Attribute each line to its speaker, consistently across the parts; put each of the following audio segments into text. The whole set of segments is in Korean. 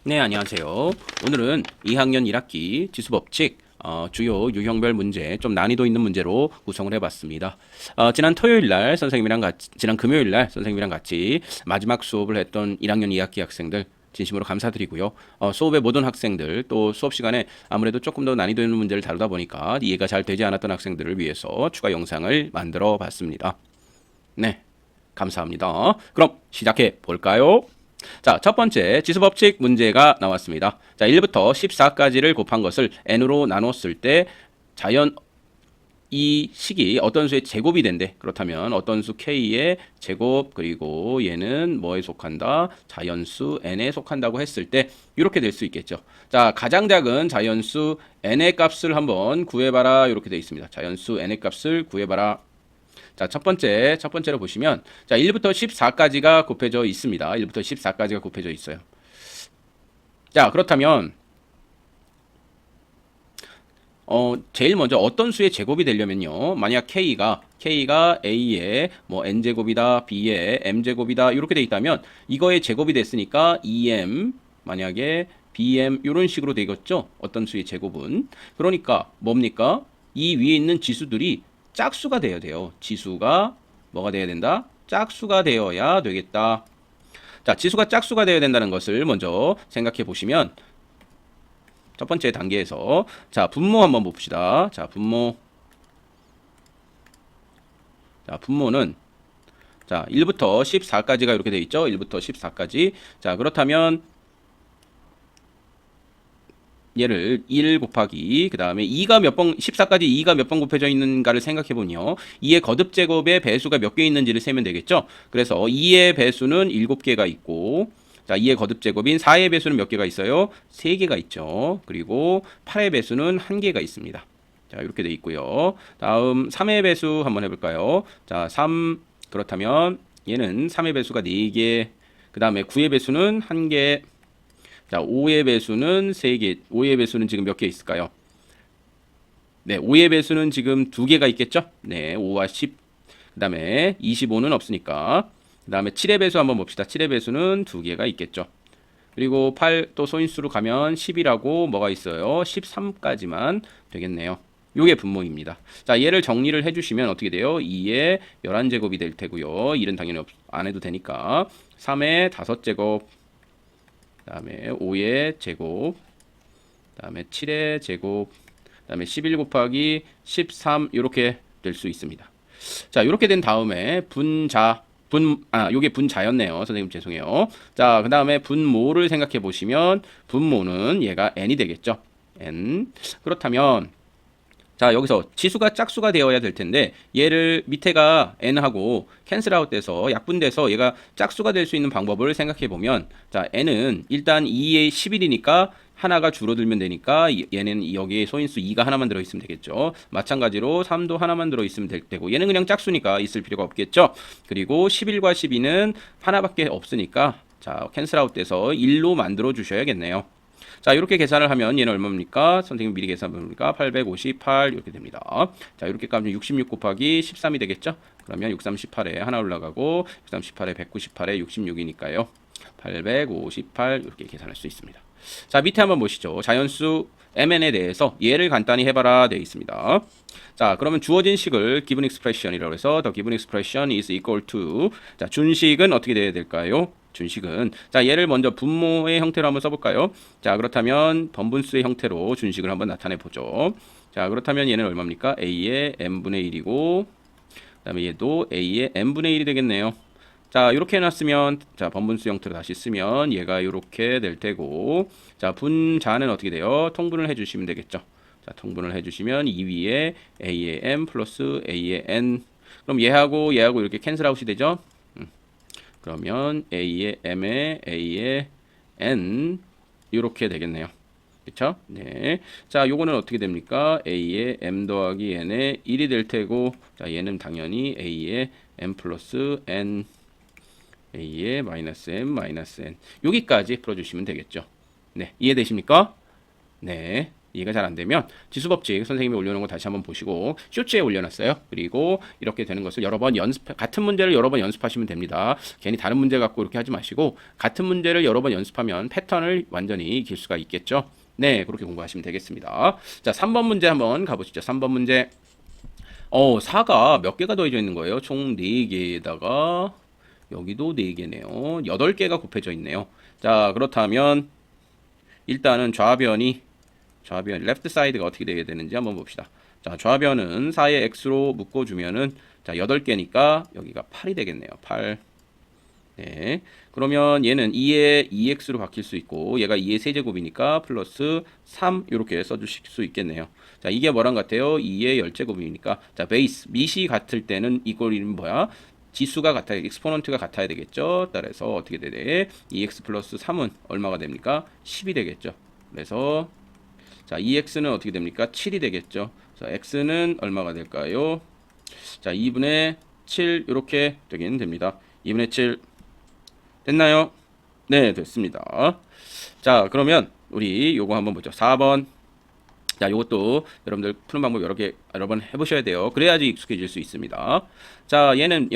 Speaker 1: 네, 안녕하세요. 오늘은 2학년 1학기 지수법칙 주요 유형별 문제, 좀 난이도 있는 문제로 구성을 해봤습니다. 지난 토요일 날 선생님이랑 같이, 지난 금요일 날 선생님이랑 같이 마지막 수업을 했던 1학년 2학기 학생들 진심으로 감사드리고요. 수업의 모든 학생들 또 수업 시간에 아무래도 조금 더 난이도 있는 문제를 다루다 보니까 이해가 잘 되지 않았던 학생들을 위해서 추가 영상을 만들어 봤습니다. 네, 감사합니다. 그럼 시작해 볼까요? 자, 첫 번째 지수법칙 문제가 나왔습니다. 자, 1부터 14까지를 곱한 것을 n으로 나눴을 때 자연 이 식이 어떤 수의 제곱이 된대. 그렇다면 어떤 수 k의 제곱 그리고 얘는 뭐에 속한다? 자연수 n에 속한다고 했을 때 이렇게 될 수 있겠죠. 자, 가장 작은 자연수 n의 값을 한번 구해봐라. 이렇게 돼 있습니다. 자연수 n의 값을 구해봐라. 자, 첫 번째로 보시면, 자, 1부터 14까지가 곱해져 있습니다. 1부터 14까지가 곱해져 있어요. 자, 그렇다면, 제일 먼저 어떤 수의 제곱이 되려면요. 만약 K가 A의 뭐 N제곱이다, B의 M제곱이다, 이렇게 돼 있다면, 이거의 제곱이 됐으니까 2M, 만약에 BM, 이런 식으로 되겠죠. 어떤 수의 제곱은. 그러니까, 뭡니까? 이 위에 있는 지수들이 짝수가 되어야 돼요. 지수가 뭐가 돼야 된다? 짝수가 되어야 되겠다. 자, 지수가 짝수가 되어야 된다는 것을 먼저 생각해 보시면 첫 번째 단계에서 자, 분모 한번 봅시다. 자, 분모는 자, 1부터 14까지가 이렇게 되어 있죠. 1부터 14까지. 자, 그렇다면 얘를 1 곱하기 그 다음에 2가 몇 번 14까지 2가 몇 번 곱해져 있는가를 생각해보니요. 2의 거듭제곱의 배수가 몇 개 있는지를 세면 되겠죠. 그래서 2의 배수는 7개가 있고 자 2의 거듭제곱인 4의 배수는 몇 개가 있어요? 3개가 있죠. 그리고 8의 배수는 1개가 있습니다. 자 이렇게 돼 있고요. 다음 3의 배수 한번 해볼까요? 자 3 그렇다면 얘는 3의 배수가 4개 그 다음에 9의 배수는 1개 자, 5의 배수는 3개. 5의 배수는 지금 몇 개 있을까요? 네, 5의 배수는 지금 2개가 있겠죠? 네, 5와 10. 그 다음에 25는 없으니까. 그 다음에 7의 배수 한번 봅시다. 7의 배수는 2개가 있겠죠. 그리고 8 또 소인수로 가면 10이라고 뭐가 있어요? 13까지만 되겠네요. 요게 분모입니다. 자, 얘를 정리를 해주시면 어떻게 돼요? 2의 11제곱이 될 테고요. 1은 당연히 안 해도 되니까. 3의 5제곱. 그 다음에 5의 제곱, 그 다음에 7의 제곱, 그 다음에 11 곱하기 13 이렇게 될 수 있습니다. 자, 이렇게 된 다음에 요게 분자였네요. 선생님 죄송해요. 자, 그 다음에 분모를 생각해 보시면 분모는 얘가 n이 되겠죠. n. 그렇다면 자, 여기서 지수가 짝수가 되어야 될 텐데 얘를 밑에가 n하고 캔슬아웃 돼서 약분돼서 얘가 짝수가 될 수 있는 방법을 생각해 보면 자, n은 일단 2의 11이니까 하나가 줄어들면 되니까 얘는 여기에 소인수 2가 하나만 들어있으면 되겠죠. 마찬가지로 3도 하나만 들어있으면 될 테고 얘는 그냥 짝수니까 있을 필요가 없겠죠. 그리고 11과 12는 하나밖에 없으니까 자, 캔슬아웃 돼서 1로 만들어 주셔야겠네요. 자, 이렇게 계산을 하면 얘는 얼마입니까? 선생님 미리 계산해보니까 858 이렇게 됩니다. 자, 이렇게 까면 66 곱하기 13이 되겠죠? 그러면 638에 하나 올라가고 638에 198에 66이니까요. 858 이렇게 계산할 수 있습니다. 자, 밑에 한번 보시죠. 자연수 mn에 대해서 얘를 간단히 해봐라 되어 있습니다. 자, 그러면 주어진 식을 given expression이라고 해서 the given expression is equal to 자, 준식은 어떻게 돼야 될까요? 준식은 자 얘를 먼저 분모의 형태로 한번 써볼까요? 자 그렇다면 번분수의 형태로 준식을 한번 나타내 보죠. 자 그렇다면 얘는 얼마입니까? a의 n분의 1이고 그 다음에 얘도 a의 n분의 1이 되겠네요. 자 이렇게 해놨으면 자 번분수 형태로 다시 쓰면 얘가 이렇게 될 테고 자 분자는 어떻게 돼요? 통분을 해주시면 되겠죠. 자 통분을 해주시면 2 위에 a의 n 플러스 a의 n 그럼 얘하고 이렇게 캔슬아웃이 되죠? 그러면 a의 m에 a의 n 이렇게 되겠네요. 그쵸? 네. 자, 요거는 어떻게 됩니까? a의 m 더하기 n의 1이 될 테고 자, 얘는 당연히 a의 m 플러스 n a의 마이너스 m 마이너스 n 여기까지 풀어주시면 되겠죠. 네. 이해되십니까? 네. 이해가 잘 안 되면 지수법칙 선생님이 올려놓은 거 다시 한번 보시고 쇼츠에 올려놨어요. 그리고 이렇게 되는 것을 여러 번 같은 문제를 여러 번 연습하시면 됩니다. 괜히 다른 문제 갖고 이렇게 하지 마시고 같은 문제를 여러 번 연습하면 패턴을 완전히 익힐 수가 있겠죠. 네, 그렇게 공부하시면 되겠습니다. 자, 3번 문제 한번 가보시죠. 3번 문제. 4가 몇 개가 더해져 있는 거예요? 총 4개에다가 여기도 4개네요. 8개가 곱해져 있네요. 자, 그렇다면 일단은 좌변이 레프트 사이드가 어떻게 되어야 되는지 한번 봅시다. 자, 좌변은 4의 x로 묶어주면은 자, 8개니까 여기가 8이 되겠네요. 8. 네. 그러면 얘는 2의 2x로 바뀔 수 있고 얘가 2의 세제곱이니까 플러스 3 이렇게 써주실 수 있겠네요. 자, 이게 뭐랑 같아요? 2의 10제곱이니까 자, 베이스 밑이 같을 때는 이꼴 이름 뭐야? 지수가 같아야, 익스포넌트가 같아야 되겠죠. 따라서 어떻게 되네? 2x 플러스 3은 얼마가 됩니까? 10이 되겠죠. 그래서 자, 2x는 어떻게 됩니까? 7이 되겠죠. 자, x는 얼마가 될까요? 자, 2분의 7 이렇게 되긴 됩니다. 2분의 7 됐나요? 네, 됐습니다. 자, 그러면 우리 요거 한번 보죠. 4번. 자, 요것도 여러분들 푸는 방법 여러 번 해보셔야 돼요. 그래야지 익숙해질 수 있습니다. 자, 얘는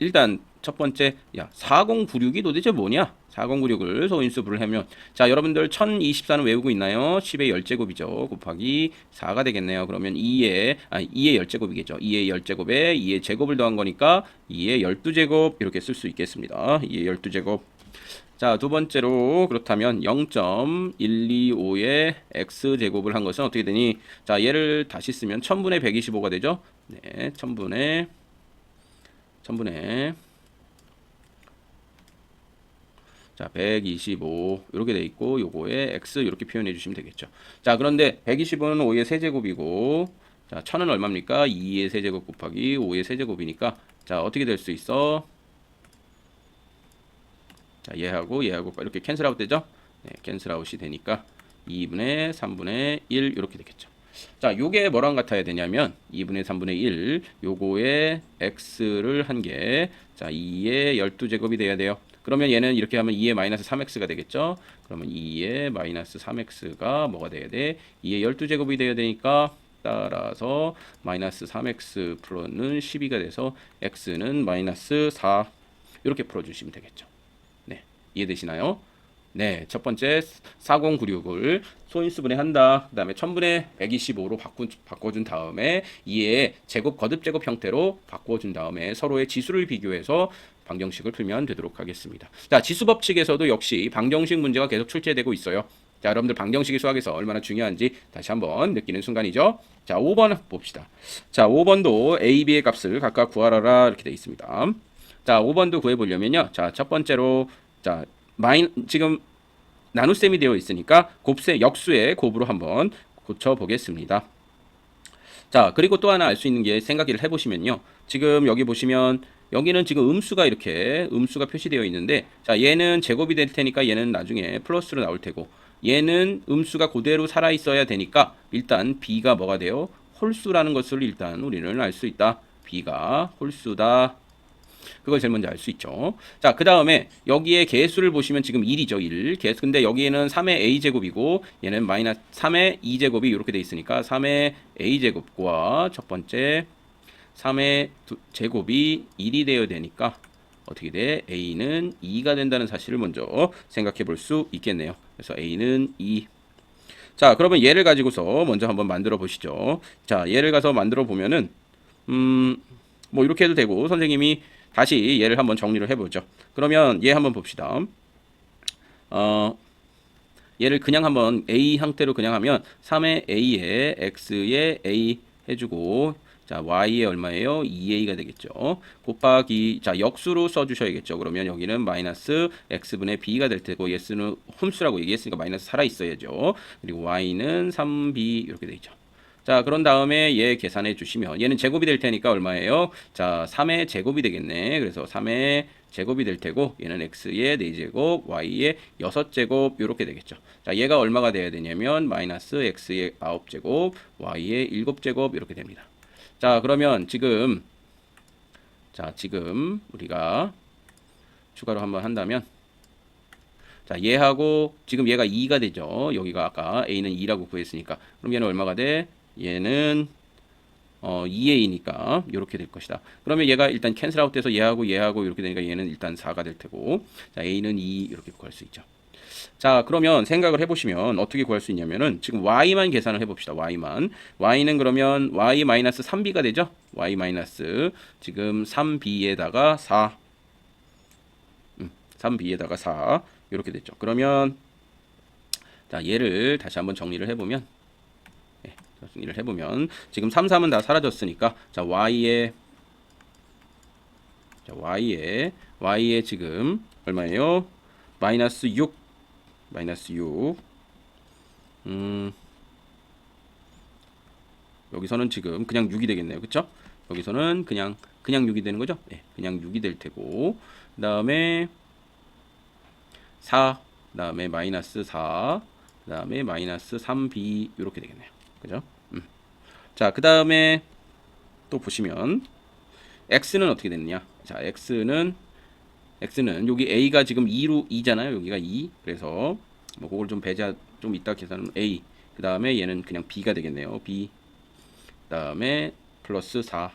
Speaker 1: 일단 첫 번째, 4096이 도대체 뭐냐? 4096을 소인수분을 하면, 자, 여러분들 1024는 외우고 있나요? 10의 10제곱이죠. 곱하기 4가 되겠네요. 그러면 2의 10제곱이겠죠. 2의 10제곱에 2의 제곱을 더한 거니까 2의 12제곱 이렇게 쓸 수 있겠습니다. 2의 12제곱. 자, 두 번째로 그렇다면 0.125의 x제곱을 한 것은 어떻게 되니? 자, 얘를 다시 쓰면 1000분의 125가 되죠? 네, 1000분의 자, 125 이렇게 돼 있고 요거에 x 이렇게 표현해 주시면 되겠죠. 자, 그런데 125는 5의 세제곱이고 자, 1000은 얼마입니까? 2의 세제곱 곱하기 5의 세제곱이니까 자, 어떻게 될 수 있어? 자, 얘하고 이렇게 캔슬아웃 되죠? 네, 캔슬아웃이 되니까 2분의 3분의 1 이렇게 되겠죠. 자, 요게 뭐랑 같아야 되냐면 2분의 3분의 1 요거에 x를 한 개, 자, 2의 12제곱이 돼야 돼요. 그러면 얘는 이렇게 하면 2의 마이너스 3x가 되겠죠? 그러면 2의 마이너스 3x가 뭐가 돼야 돼? 2의 12제곱이 돼야 되니까 따라서 마이너스 3x 풀어는 12가 돼서 x는 마이너스 4 이렇게 풀어주시면 되겠죠. 네, 이해되시나요? 네, 첫 번째 4096을 소인수분해 한다. 그 다음에 1000분의 125로 바꿔준 다음에 2의 제곱, 거듭제곱 형태로 바꿔준 다음에 서로의 지수를 비교해서 방정식을 풀면 되도록 하겠습니다. 자, 지수법칙에서도 역시 방정식 문제가 계속 출제되고 있어요. 자, 여러분들 방정식이 수학에서 얼마나 중요한지 다시 한번 느끼는 순간이죠. 자, 5번 봅시다. 자, 5번도 A, B의 값을 각각 구하라 이렇게 되어 있습니다. 자, 5번도 구해보려면요. 자, 첫 번째로 자, 지금 나눗셈이 되어 있으니까 곱셈 역수의 곱으로 한번 고쳐보겠습니다. 자, 그리고 또 하나 알 수 있는 게 생각을 해보시면요. 지금 여기 보시면 여기는 지금 음수가 표시되어 있는데 자, 얘는 제곱이 될 테니까 얘는 나중에 플러스로 나올 테고 얘는 음수가 그대로 살아 있어야 되니까 일단 B가 뭐가 돼요? 홀수라는 것을 일단 우리는 알 수 있다. B가 홀수다. 그걸 제일 먼저 알 수 있죠. 자, 그 다음에 여기에 개수를 보시면 지금 1이죠. 1. 개수. 근데 여기에는 3의 a제곱이고 얘는 마이너스 3의 2제곱이 이렇게 돼 있으니까 3의 a제곱과 첫 번째 3의 제곱이 1이 되어야 되니까 어떻게 돼? a는 2가 된다는 사실을 먼저 생각해 볼 수 있겠네요. 그래서 a는 2. 자, 그러면 얘를 가지고서 먼저 한번 만들어 보시죠. 자, 얘를 가서 만들어 보면은 뭐 이렇게 해도 되고 선생님이 다시 얘를 한번 정리를 해보죠. 그러면 얘 한번 봅시다. 얘를 그냥 한번 A 형태로 그냥 하면 3의 A에 X에 A 해주고 자, Y에 얼마예요? 2A가 되겠죠. 곱하기 자, 역수로 써주셔야겠죠. 그러면 여기는 마이너스 X분의 B가 될 테고 S는 홈수라고 얘기했으니까 마이너스 살아있어야죠. 그리고 Y는 3B 이렇게 되죠. 자, 그런 다음에 얘 계산해 주시면 얘는 제곱이 될 테니까 얼마예요? 자, 3의 제곱이 되겠네. 그래서 3의 제곱이 될 테고 얘는 x의 4제곱, y의 6제곱 이렇게 되겠죠. 자, 얘가 얼마가 돼야 되냐면 마이너스 x의 9제곱, y의 7제곱 이렇게 됩니다. 자, 그러면 지금 우리가 추가로 한번 한다면 자, 얘하고 지금 얘가 2가 되죠. 여기가 아까 a는 2라고 구했으니까. 그럼 얘는 얼마가 돼? 얘는 2a니까 이렇게 될 것이다. 그러면 얘가 일단 캔슬 아웃 돼서 얘하고 이렇게 되니까 얘는 일단 4가 될 테고. 자, a는 2 이렇게 구할 수 있죠. 자, 그러면 생각을 해보시면 어떻게 구할 수 있냐면은 지금 y만 계산을 해봅시다. y는 그러면 y-3b가 되죠. y- 지금 3b에다가 4 3b에다가 4 이렇게 됐죠. 그러면 자, 얘를 다시 한번 정리를 해보면 지금 3, 3은 다 사라졌으니까 자, y에 지금 얼마예요? 마이너스 6 여기서는 지금 그냥 6이 되겠네요. 그쵸? 여기서는 그냥 6이 되는 거죠? 네, 그냥 6이 될 테고 그 다음에 4, 그 다음에 마이너스 4, 그 다음에 마이너스 3b 이렇게 되겠네요. 그죠? 자, 그 다음에 또 보시면 x는 어떻게 됐느냐? 자, x는 여기 a가 지금 2잖아요. 여기가 2. 그래서 뭐 그걸 좀 배제 좀 이따 계산하면 a. 그 다음에 얘는 그냥 b가 되겠네요. b. 그 다음에 플러스 4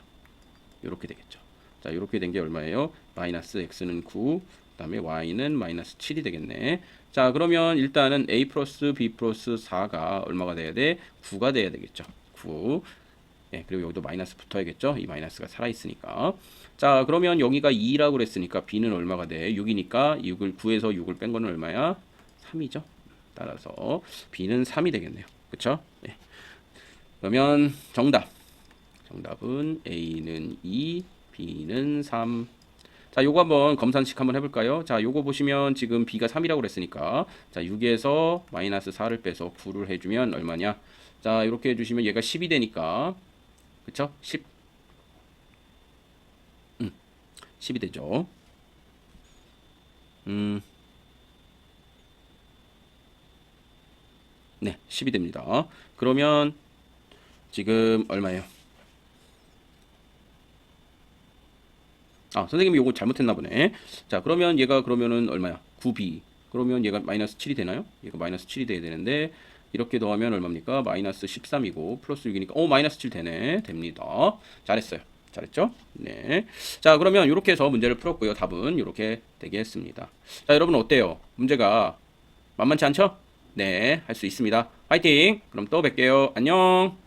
Speaker 1: 이렇게 되겠죠. 자, 이렇게 된 게 얼마예요? 마이너스 x는 9. 그 다음에 y는 마이너스 7이 되겠네. 자, 그러면 일단은 a 플러스 b 플러스 4가 얼마가 돼야 돼? 9가 돼야 되겠죠. 9. 예, 그리고 여기도 마이너스 붙어야겠죠. 이 마이너스가 살아있으니까. 자, 그러면 여기가 2라고 그랬으니까 b는 얼마가 돼? 6이니까 9에서 6을 뺀 거는 얼마야? 3이죠. 따라서 b는 3이 되겠네요. 그쵸? 예. 그러면 정답은 a는 2, b는 3. 자, 요거 한번 검산식 한번 해볼까요? 자, 요거 보시면 지금 b가 3이라고 그랬으니까 자, 6에서 마이너스 4를 빼서 9를 해주면 얼마냐? 자, 이렇게 해주시면 얘가 10이 되니까 그쵸? 10이 되죠. 네, 10이 됩니다. 그러면 지금 얼마예요? 아, 선생님이 요거 잘못했나 보네. 자, 그러면 얘가 그러면은 얼마야? 9b. 그러면 얘가 마이너스 7이 되나요? 얘가 마이너스 7이 돼야 되는데 이렇게 더하면 얼마입니까? 마이너스 13이고 플러스 6이니까 마이너스 7 되네. 됩니다. 잘했어요. 잘했죠? 네. 자, 그러면 이렇게 해서 문제를 풀었고요. 답은 이렇게 되겠습니다. 자, 여러분 어때요? 문제가 만만치 않죠? 네, 할 수 있습니다. 화이팅! 그럼 또 뵐게요. 안녕!